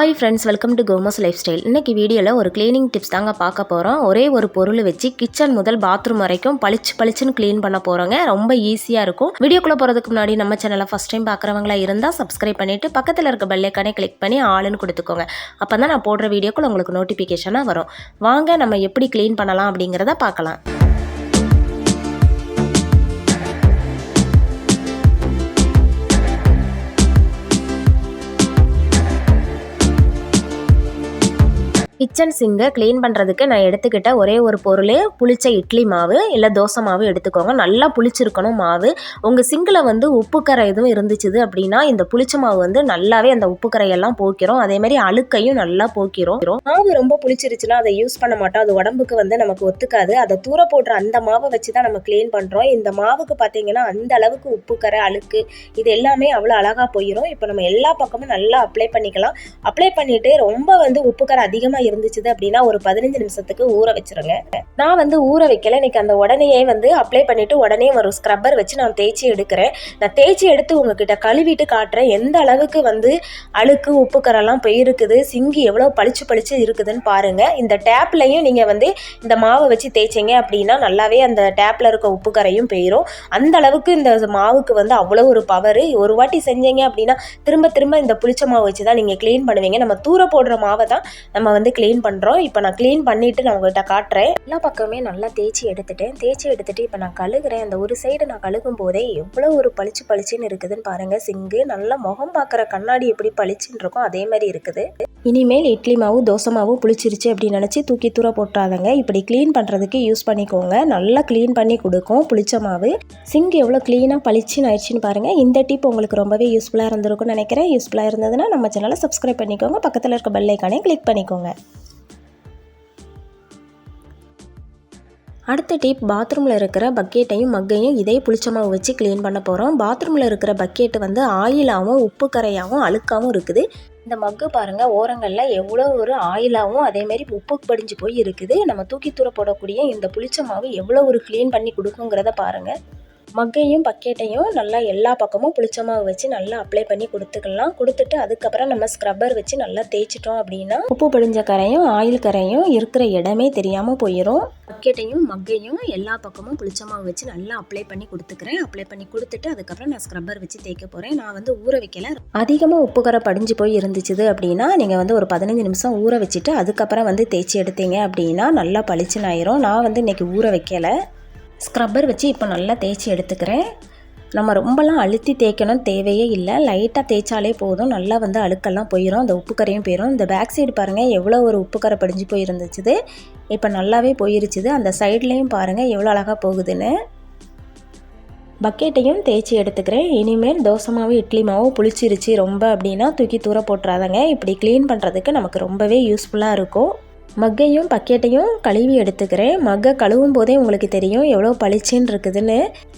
Hi friends, welcome to கோமஸ் lifestyle. இன்றைக்கி வீடியோவில் ஒரு க்ளீனிங் டிப்ஸ் தாங்க பார்க்க போகிறோம். ஒரே ஒரு பொருள் வச்சு கிச்சன் முதல் பாத்ரூம் வரைக்கும் பளிச்சுன்னு க்ளீன் பண்ண போகிறோங்க. ரொம்ப ஈஸியாக இருக்கும். வீடியோக்குள்ளே போகிறதுக்கு முன்னாடி நம்ம சேனலை ஃபஸ்ட் டைம் பார்க்குறவங்களா இருந்தால் சப்ஸ்கிரைப் பண்ணிவிட்டு பக்கத்தில் இருக்க பெல் ஐக்கானை கிளிக் பண்ணி ஆளுன்னு கொடுத்துக்கோங்க. அப்போ தான் நான் போடுற வீடியோக்குள்ள உங்களுக்கு நோட்டிஃபிகேஷனாக வரும். வாங்க நம்ம எப்படி க்ளீன் பண்ணலாம் அப்படிங்கிறத பார்க்கலாம். கிச்சன் சிங்கை க்ளீன் பண்ணுறதுக்கு நான் எடுத்துக்கிட்ட ஒரே ஒரு பொருள் புளிச்ச இட்லி மாவு இல்லை தோசை மாவு எடுத்துக்கோங்க. நல்லா புளிச்சிருக்கணும் மாவு. உங்கள் சிங்கில் உப்புக்கரை எதுவும் இருந்துச்சுது அப்படின்னா இந்த புளிச்ச மாவு நல்லாவே அந்த உப்புக்கரையெல்லாம் போக்கிறோம். அதேமாதிரி அழுக்கையும் நல்லா போக்கிறோம். மாவு ரொம்ப புளிச்சிருச்சுன்னா அதை யூஸ் பண்ண மாட்டோம். அது உடம்புக்கு நமக்கு ஒத்துக்காது. அதை தூர போடுற அந்த மாவை வச்சு தான் நம்ம க்ளீன் பண்ணுறோம். இந்த மாவுக்கு பார்த்தீங்கன்னா அந்த அளவுக்கு உப்புக்கரை அழுக்கு இது எல்லாமே அவ்வளோ அழகாக போயிடும். இப்போ நம்ம எல்லா பக்கமும் நல்லா அப்ளை பண்ணிக்கலாம். அப்ளை பண்ணிவிட்டு ரொம்ப உப்புக்கரை அதிகமாக இருந்துச்சு அப்படின்னா ஒரு 15 நிமிஷத்துக்கு ஊற வச்சிருங்க. நான் ஊற வைக்கல. இன்னைக்கு அந்த உடனேயே அப்ளை பண்ணிட்டு உடனே ஒரு ஸ்க்ரப்பர் வச்சு நான் தேய்ச்சி எடுக்கிறேன். நான் தேய்ச்சி எடுத்து உங்ககிட்ட கழுவிட்டு காட்டுறேன் எந்த அளவுக்கு அழுக்கு உப்புக்கரெல்லாம் போயிருக்குது. சிங்கி எவ்வளோ பளிச்சு இருக்குதுன்னு பாருங்க. இந்த டேப்லையும் நீங்க இந்த மாவை வச்சு தேய்ச்சிங்க அப்படின்னா நல்லாவே அந்த டேப்ல இருக்க உப்புக்கரையும் போயிடும். அந்த அளவுக்கு இந்த மாவுக்கு அவ்வளோ ஒரு பவர். ஒரு வாட்டி செஞ்சீங்க அப்படின்னா திரும்ப இந்த புளிச்ச மாவு வச்சு தான் நீங்க க்ளீன் பண்ணுவீங்க. நம்ம தூர போடுற மாவை தான் நம்ம க்ளீன் பண்ணுறோம். இப்போ நான் க்ளீன் பண்ணிவிட்டு நான் உங்கள்கிட்ட காட்டுறேன். எல்லா பக்கமே நல்லா தேய்ச்சி எடுத்துட்டு இப்போ நான் கழுகுறேன். அந்த ஒரு சைடு நான் கழுகும் போதே எவ்வளோ ஒரு பளிச்சுன்னு இருக்குதுன்னு பாருங்கள். சிங்கு நல்லா முகம் பார்க்குற கண்ணாடி எப்படி பளிச்சுன்னு இருக்கும் அதே மாதிரி இருக்குது. இனிமேல் இட்லி மாவு தோசை மாவு புளிச்சிருச்சு அப்படின்னு நினச்சி தூக்கி தூர போட்டுறாதங்க. இப்படி க்ளீன் பண்ணுறதுக்கு யூஸ் பண்ணிக்கோங்க. நல்லா க்ளீன் பண்ணி கொடுக்கும் புளிச்ச மாவு. சிங்க் எவ்வளோ க்ளீனாக பளிச்சுன்னு ஆயிடுச்சுன்னு பாருங்கள். இந்த டிப் உங்களுக்கு ரொம்பவே யூஸ்ஃபுல்லாக இருந்திருக்கும்னு நினைக்கிறேன். யூஸ்ஃபுல்லாக இருந்ததுன்னா நம்ம சேனலை சப்ஸ்கிரைப் பண்ணிக்கோங்க. பக்கத்தில் இருக்க பெல் ஐக்கானே கிளிக் பண்ணிக்கோங்க. அடுத்த டிப், பாத்ரூமில் இருக்கிற பக்கெட்டையும் மக்கையும் இதே புளிச்ச மாவு வச்சு க்ளீன் பண்ண போகிறோம். பாத்ரூமில் இருக்கிற பக்கெட்டு ஆயிலாகவும் உப்பு கரையாகவும் அழுக்காகவும் இருக்குது. இந்த மக்கு பாருங்கள், ஓரங்களில் எவ்வளோ ஒரு ஆயிலாகவும் அதேமாரி உப்பு படிஞ்சு போய் இருக்குது. நம்ம தூக்கி தூர போடக்கூடிய இந்த புளிச்ச மாவு எவ்வளோ ஒரு க்ளீன் பண்ணி கொடுக்குங்கிறத பாருங்கள். மக்கையும் பக்கெட்டையும் நல்லா எல்லா பக்கமும் புளிச்ச மாவு வச்சு நல்லா அப்ளை பண்ணி கொடுத்துக்கலாம். கொடுத்துட்டு அதுக்கப்புறம் நம்ம ஸ்க்ரப்பர் வச்சு நல்லா தேய்ச்சிட்டோம் அப்படின்னா உப்பு படிஞ்ச கரையும் ஆயில் கரையும் இருக்கிற இடமே தெரியாமல் போயிடும். பக்கெட்டையும் மக்கையும் எல்லா பக்கமும் புளிச்ச மாவு வச்சு நல்லா அப்ளை பண்ணி கொடுத்துக்கிறேன். அப்ளை பண்ணி கொடுத்துட்டு அதுக்கப்புறம் நான் ஸ்க்ரப்பர் வச்சு தேய்க்க போகிறேன். நான் ஊற வைக்கல. அதிகமாக உப்பு கரை படிஞ்சு போய் இருந்துச்சுது அப்படின்னா நீங்கள் ஒரு 15 நிமிஷம் ஊற வச்சுட்டு அதுக்கப்புறம் தேய்ச்சி எடுத்தீங்க அப்படின்னா நல்லா பளிச்சுன்னு ஆயிரும். நான் இன்னைக்கு ஊற வைக்கலை. ஸ்க்ரப்பர் வச்சு இப்போ நல்லா தேய்ச்சி எடுத்துக்கிறேன். நம்ம ரொம்பலாம் அழுத்தி தேய்க்கணும் தேவையே இல்லை. லைட்டாக தேய்ச்சாலே போதும். நல்லா அழுக்கெல்லாம் போயிடும். அந்த உப்புக்கரையும் போயிடும். இந்த பேக் சைடு பாருங்கள் எவ்வளோ ஒரு உப்புக்கரை படிஞ்சு போயிருந்துச்சுது. இப்போ நல்லாவே போயிருச்சுது. அந்த சைட்லேயும் பாருங்கள் எவ்வளோ அழகாக போகுதுன்னு. பக்கெட்டையும் தேய்ச்சி எடுத்துக்கிறேன். இனிமேல் தோசை மாவு இட்லி மாவு புளிச்சிருச்சு ரொம்ப அப்படின்னா தூக்கி தூர போட்டுறாதங்க. இப்படி க்ளீன் பண்ணுறதுக்கு நமக்கு ரொம்பவே யூஸ்ஃபுல்லாக இருக்கும். மக்கையும் பக்கெட்டையும் கழுவி எடுத்துக்கிறேன். மக்கை கழுவும் போதே உங்களுக்கு தெரியும் எவ்வளோ பளிச்சுன்னு இருக்குதுன்னு.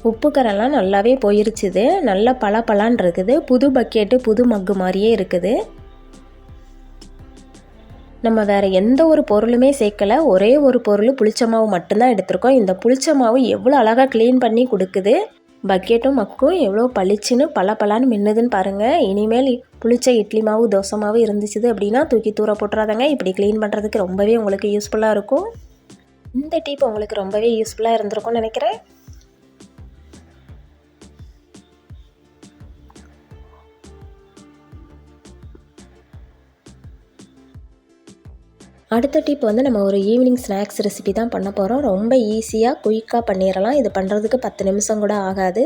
உப்புக்கரெல்லாம் நல்லாவே போயிருச்சுது. நல்லா பலான்னு இருக்குது. புது பக்கெட்டு புது மக்கு மாதிரியே இருக்குது. நம்ம வேறு எந்த ஒரு பொருளுமே சேர்க்கலை. ஒரே ஒரு பொருள் புளிச்ச மாவு மட்டும்தான் எடுத்திருக்கோம். இந்த புளிச்ச மாவு எவ்வளோ அழகாக க்ளீன் பண்ணி கொடுக்குது. பக்கெட்டும் மக்கும் எவ்வளோ பளிச்சுன்னு பலான்னு மின்னுதுன்னு பாருங்கள். இனிமேல் புளிச்ச இட்லி மாவு தோசை மாவு இருந்துச்சுது அப்படின்னா தூக்கி தூர போட்டுறாதங்க. இப்படி க்ளீன் பண்ணுறதுக்கு ரொம்பவே உங்களுக்கு யூஸ்ஃபுல்லாக இருக்கும். இந்த டிப் உங்களுக்கு ரொம்பவே யூஸ்ஃபுல்லாக இருந்திருக்கும்னு நினைக்கிறேன். அடுத்த டிப் நம்ம ஒரு ஈவினிங் ஸ்நாக்ஸ் ரெசிபி தான் பண்ண போகிறோம். ரொம்ப ஈஸியாக குயிக்காக பண்ணிடலாம். இது பண்ணுறதுக்கு 10 நிமிஷம் கூட ஆகாது.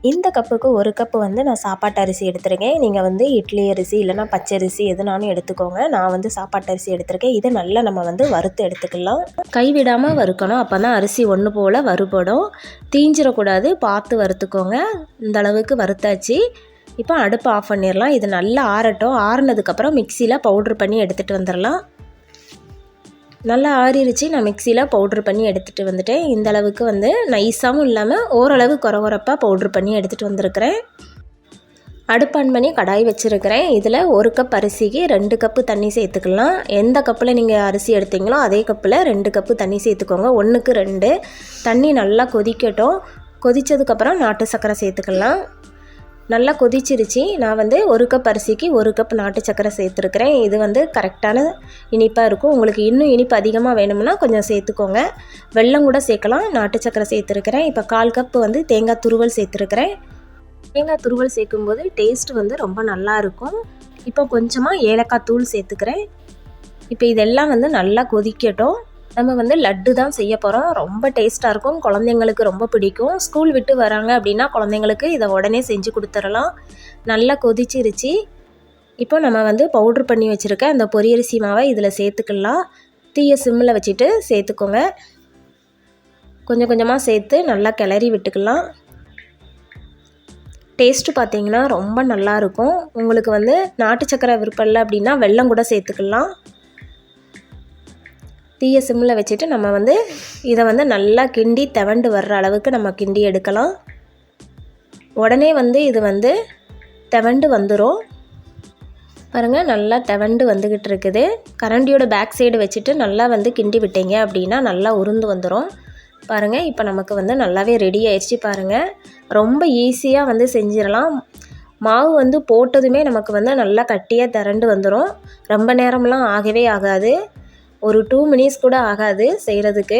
இந்த கப்புக்கு ஒரு கப்பு நான் சாப்பாட்டு அரிசி எடுத்துருக்கேன். நீங்கள் இட்லி அரிசி இல்லைனா பச்சரிசி எதுனாலும் எடுத்துக்கோங்க. நான் சாப்பாட்டு அரிசி எடுத்துருக்கேன். இதை நல்லா நம்ம வறுத்து எடுத்துக்கலாம். கைவிடாமல் வறுக்கணும். அப்போ தான் அரிசி ஒன்று போல் வறுபடும். தீஞ்சிடக்கூடாது. பார்த்து வறுத்துக்கோங்க. இந்த அளவுக்கு வறுத்தாச்சு. இப்போ அடுப்பு ஆஃப் பண்ணிடலாம். இது நல்லா ஆறட்டும். ஆறுனதுக்கப்புறம் மிக்சியில் பவுட்ரு பண்ணி எடுத்துகிட்டு வந்துடலாம். நல்லா ஆறிடுச்சு. நான் மிக்சியில் பவுட்ரு பண்ணி எடுத்துகிட்டு வந்துட்டேன். இந்த அளவுக்கு நைஸாகவும் இல்லாமல் ஓரளவு குறப்பாக பவுட்ரு பண்ணி எடுத்துகிட்டு வந்திருக்கிறேன். அடுப்பு ஆன் பண்ணி கடாய் வச்சுருக்கிறேன். இதில் 1 கப் அரிசிக்கு 2 கப்பு தண்ணி சேர்த்துக்கலாம். எந்த கப்பில் நீங்கள் அரிசி எடுத்தீங்களோ அதே கப்பில் 2 கப்பு தண்ணி சேர்த்துக்கோங்க. 1க்கு 2. தண்ணி நல்லா கொதிக்கட்டும். கொதித்ததுக்கப்புறம் நாட்டு சர்க்கரை சேர்த்துக்கலாம். நல்லா கொதிச்சிருச்சு. நான் வந்து 1 கப் அரிசிக்கு 1 கப் நாட்டு சர்க்கரை சேர்த்துருக்கிறேன். இது வந்து கரெக்டான இனிப்பாக இருக்கும். உங்களுக்கு இன்னும் இனிப்பு அதிகமாக வேணும்னா கொஞ்சம் சேர்த்துக்கோங்க. வெல்லம் கூட சேர்க்கலாம். நாட்டு சர்க்கரை சேர்த்துருக்கிறேன். இப்போ 1/4 கப் வந்து தேங்காய் துருவல் சேர்த்துருக்கிறேன். தேங்காய் துருவல் சேர்க்கும்போது டேஸ்ட் வந்து ரொம்ப நல்லா இருக்கும். இப்போ கொஞ்சமாக ஏலக்காய் தூள் சேர்த்துக்கிறேன். இப்போ இதெல்லாம் வந்து நல்லா கொதிக்கட்டும். நம்ம வந்து லட்டு தான் செய்ய போகிறோம். ரொம்ப டேஸ்ட்டாக இருக்கும். குழந்தைங்களுக்கு ரொம்ப பிடிக்கும். ஸ்கூல் விட்டு வராங்க அப்படின்னா குழந்தைங்களுக்கு இதை உடனே செஞ்சு கொடுத்துடலாம். நல்லா கொதிச்சிருச்சு. இப்போ நம்ம வந்து பவுட்ரு பண்ணி வச்சுருக்க அந்த பொரியரிசி மாவை இதில் சேர்த்துக்கலாம். தீயை சிம்மில் வச்சுட்டு சேர்த்துக்கோங்க. கொஞ்சம் கொஞ்சமாக சேர்த்து நல்லா கிளறி விட்டுக்கலாம். டேஸ்ட்டு பார்த்திங்கன்னா ரொம்ப நல்லாயிருக்கும். உங்களுக்கு வந்து நாட்டு சர்க்கரை விருப்பம் இல்லை அப்படின்னா வெல்லம் கூட சேர்த்துக்கலாம். தீயை சிம்மில் வச்சுட்டு நம்ம வந்து இதை வந்து நல்லா கிண்டி தவண்டு வர்ற அளவுக்கு நம்ம கிண்டி எடுக்கலாம். உடனே வந்து இது வந்து தவண்டு வந்துடும். பாருங்கள், நல்லா தவண்டு வந்துக்கிட்டு இருக்குது. கரண்டியோட பேக் சைடு வச்சுட்டு நல்லா வந்து கிண்டி விட்டீங்க அப்படின்னா நல்லா உருந்து வந்துடும். பாருங்கள், இப்போ நமக்கு வந்து நல்லாவே ரெடி ஆயிடுச்சு. பாருங்கள், ரொம்ப ஈஸியாக வந்து செஞ்சிடலாம். மாவு வந்து போட்டதுமே நமக்கு வந்து நல்லா கட்டியாக திரண்டு வந்துடும். ரொம்ப நேரம்லாம் ஆகவே ஆகாது. ஒரு 2 மினிட்ஸ் கூட ஆகாது செய்கிறதுக்கு.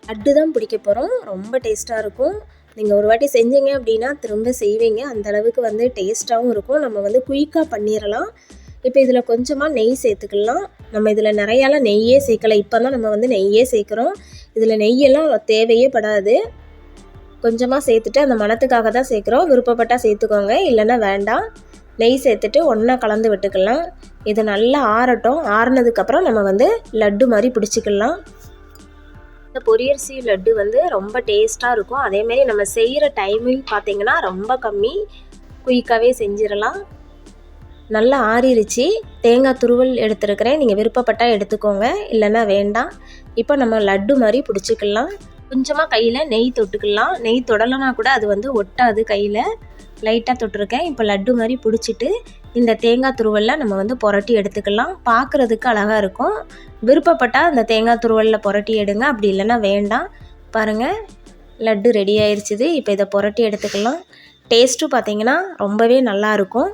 லட்டு தான் பிடிக்க போகிறோம். ரொம்ப டேஸ்ட்டாக இருக்கும். நீங்கள் ஒரு வாட்டி செஞ்சீங்க அப்படின்னா திரும்ப செய்வீங்க. அந்தளவுக்கு வந்து டேஸ்ட்டாகவும் இருக்கும். நம்ம வந்து குயிக்காக பண்ணிடலாம். இப்போ இதில் கொஞ்சமாக நெய் சேர்த்துக்கலாம். நம்ம இதில் நிறையாலாம் நெய்யே சேர்க்கலை. இப்போ தான் நம்ம வந்து நெய்யே சேர்க்குறோம். இதில் நெய்யெல்லாம் தேவையே படாது. கொஞ்சமாக சேர்த்துட்டு அந்த மணத்துக்காக தான் சேர்க்குறோம். விருப்பப்பட்டால் சேர்த்துக்கோங்க, இல்லைன்னா வேண்டாம். நெய் சேர்த்துட்டு ஒன்றா கலந்து விட்டுக்கலாம். இது நல்லா ஆறட்டும். ஆறுனதுக்கப்புறம் நம்ம வந்து லட்டு மாதிரி பிடிச்சிக்கலாம். இந்த பொரியரிசி லட்டு வந்து ரொம்ப டேஸ்ட்டாக இருக்கும். அதேமாரி நம்ம செய்கிற டைமிங் பார்த்திங்கன்னா ரொம்ப கம்மி. குயிக்காகவே செஞ்சிடலாம். நல்லா ஆறிடுச்சு. தேங்காய் துருவல் எடுத்துருக்கிறேன். நீங்கள் விருப்பப்பட்டால் எடுத்துக்கோங்க, இல்லைன்னா வேண்டாம். இப்போ நம்ம லட்டு மாதிரி பிடிச்சிக்கலாம். கொஞ்சமாக கையில் நெய் தொட்டுக்கலாம். நெய் தொடலைனா கூட அது வந்து ஒட்டாது. கையில் லைட்டாக தொட்டிருக்கேன். இப்போ லட்டு மாதிரி பிடிச்சிட்டு இந்த தேங்காய் துருவலில் நம்ம வந்து புரட்டி எடுத்துக்கலாம். பார்க்குறதுக்கு அழகாக இருக்கும். விருப்பப்பட்டால் அந்த தேங்காய் துருவலில் புரட்டி எடுங்க, அப்படி இல்லைன்னா வேண்டாம். பாருங்கள், லட்டு ரெடி ஆயிடுச்சுது. இப்போ இதை புரட்டி எடுத்துக்கலாம். டேஸ்ட்டும் பார்த்திங்கன்னா ரொம்பவே நல்லாயிருக்கும்.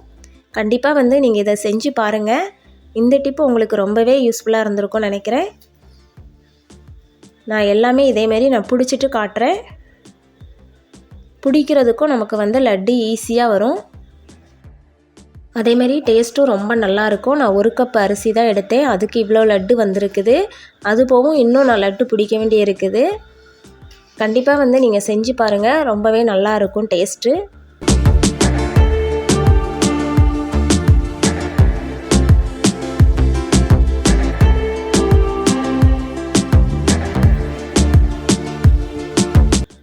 கண்டிப்பாக வந்து நீங்கள் இதை செஞ்சு பாருங்கள். இந்த டிப்பு உங்களுக்கு ரொம்பவே யூஸ்ஃபுல்லாக இருந்திருக்கும்னு நினைக்கிறேன். நான் எல்லாமே இதேமாரி நான் பிடிச்சிட்டு காட்டுறேன். பிடிக்கிறதுக்கும் நமக்கு வந்து லட்டு ஈஸியாக வரும். அதேமாரி டேஸ்ட்டும் ரொம்ப நல்லாயிருக்கும். நான் 1 கப் அரிசி தான் எடுத்தேன். அதுக்கு இவ்வளோ லட்டு வந்திருக்குது. அது போகவும் இன்னும் நான் லட்டு பிடிக்க வேண்டி இருக்குது. கண்டிப்பாக வந்து நீங்கள் செஞ்சு பாருங்கள். ரொம்பவே நல்லாயிருக்கும் டேஸ்ட்டு.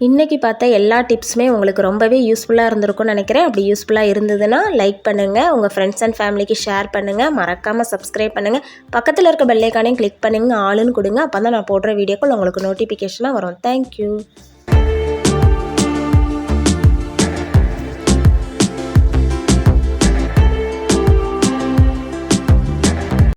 இன்றைக்கி பார்த்த எல்லா டிப்ஸுமே உங்களுக்கு ரொம்பவே யூஸ்ஃபுல்லாக இருந்திருக்கும்னு நினைக்கிறேன். அப்படி யூஸ்ஃபுல்லாக இருந்ததுன்னா லைக் பண்ணுங்கள், உங்கள் ஃப்ரெண்ட்ஸ் அண்ட் ஃபேமிலிக்கு ஷேர் பண்ணுங்கள், மறக்காமல் சப்ஸ்கிரைப் பண்ணுங்கள், பக்கத்தில் இருக்க பெல் ஐகானையும் கிளிக் பண்ணுங்கள், ஆளுன்னு கொடுங்க. அப்போ தான் நான் போடுற வீடியோக்கள் உங்களுக்கு நோட்டிஃபிகேஷனாக வரும். தேங்க்யூ.